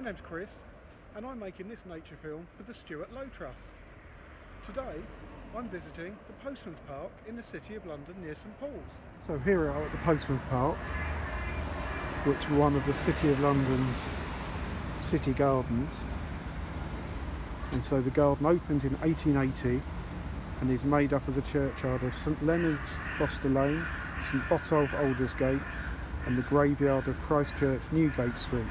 name's Chris and I'm making this nature film for the Stuart Low Trust. Today I'm visiting the Postman's Park in the City of London near St Paul's. So here we are at the Postman's Park, which is one of the City of London's city gardens. And so the garden opened in 1880 and is made up of the churchyard of St Leonard's Foster Lane, St Botolph Aldersgate and the graveyard of Christ Church Newgate Street.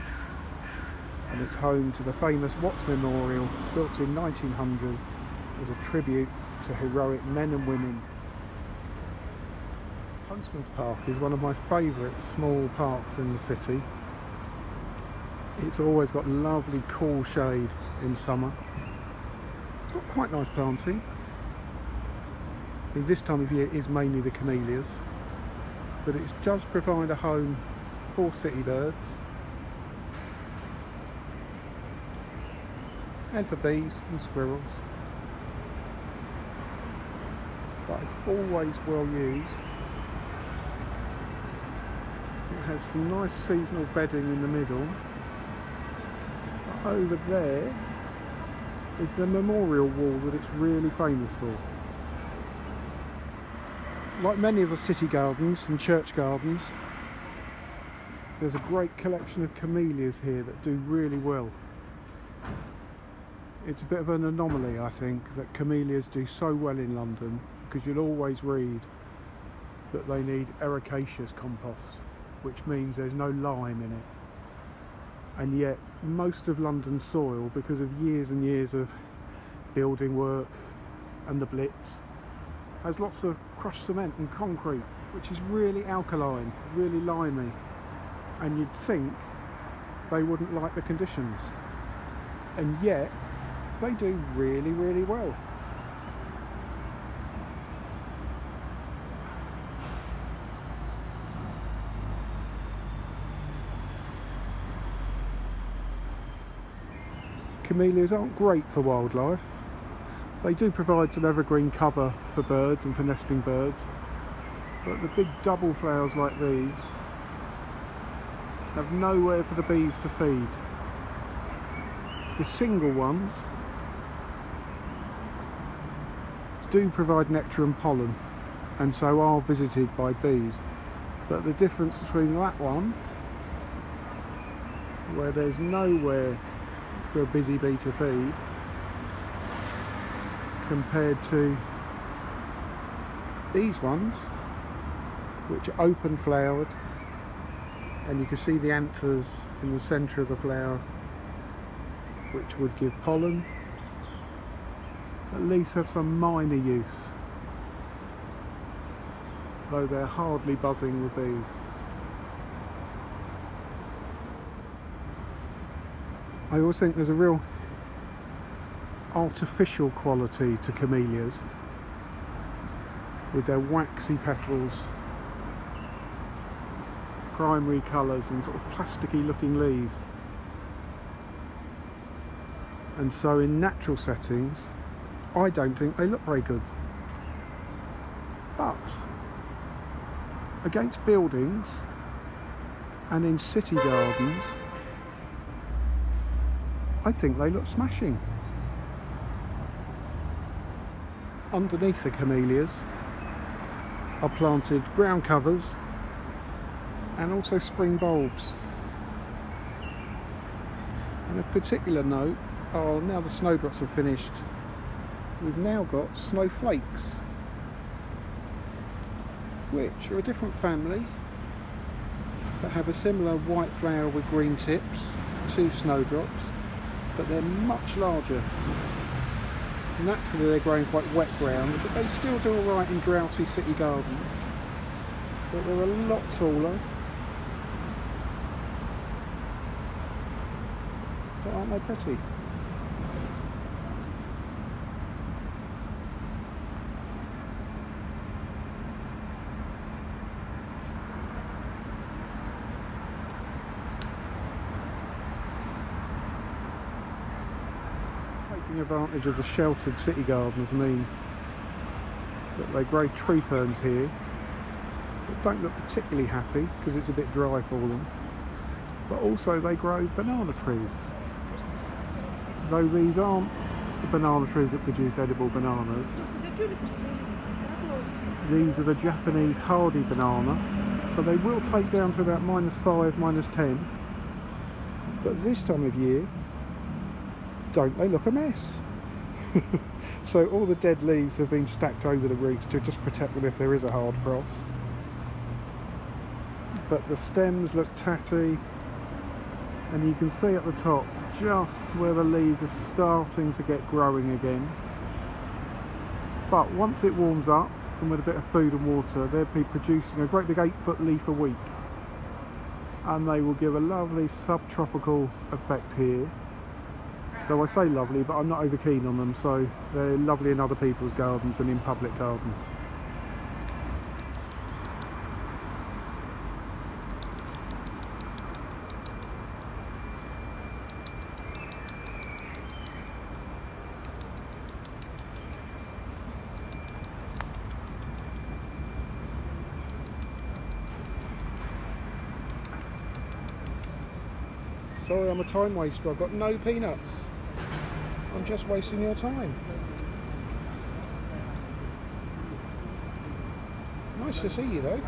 And it's home to the famous Watts Memorial, built in 1900 as a tribute to heroic men and women. Postman's Park is one of my favourite small parks in the city. It's always got lovely cool shade in summer. It's got quite nice planting. I mean, this time of year is mainly the camellias, but it does provide a home for city birds and for bees and squirrels. But it's always well used. It has some nice seasonal bedding in the middle. But over there is the memorial wall that it's really famous for. Like many of the city gardens and church gardens, there's a great collection of camellias here that do really well. It's a bit of an anomaly, I think, that camellias do so well in London, because you'll always read that they need ericaceous compost, which means there's no lime in it. And yet most of London's soil, because of years and years of building work and the Blitz, has lots of crushed cement and concrete, which is really alkaline, really limey, and you'd think they wouldn't like the conditions, and yet they do really, really well. Camellias aren't great for wildlife. They do provide some evergreen cover for birds and for nesting birds, but the big double flowers like these have nowhere for the bees to feed. The single ones do provide nectar and pollen, and so are visited by bees, but the difference between that one, where there's nowhere for a busy bee to feed, compared to these ones, which are open flowered, and you can see the anthers in the centre of the flower, which would give pollen, at least have some minor use, though they're hardly buzzing with bees. I always think there's a real artificial quality to camellias, with their waxy petals, primary colours and sort of plasticky looking leaves. And so in natural settings I don't think they look very good, but against buildings and in city gardens I think they look smashing. Underneath the camellias are planted ground covers and also spring bulbs. And of particular note, now the snowdrops have finished, we've now got snowflakes, which are a different family but have a similar white flower with green tips to snowdrops, but they're much larger. Naturally they're growing quite wet ground, but they still do alright in droughty city gardens, but they're a lot taller. But aren't they pretty? Taking advantage of the sheltered city gardens mean that they grow tree ferns here that don't look particularly happy because it's a bit dry for them, but also they grow banana trees, though these aren't the banana trees that produce edible bananas. These are the Japanese hardy banana, so they will take down to about -5, -10. But this time of year, don't they look a mess? So all the dead leaves have been stacked over the roots to just protect them if there is a hard frost. But the stems look tatty, and you can see at the top just where the leaves are starting to get growing again. But once it warms up, and with a bit of food and water, they'll be producing a great big 8-foot leaf a week, and they will give a lovely subtropical effect here. Though I say lovely, but I'm not over keen on them, so they're lovely in other people's gardens and in public gardens. Sorry, I'm a time waster. I've got no peanuts. I'm just wasting your time. Nice to see you though.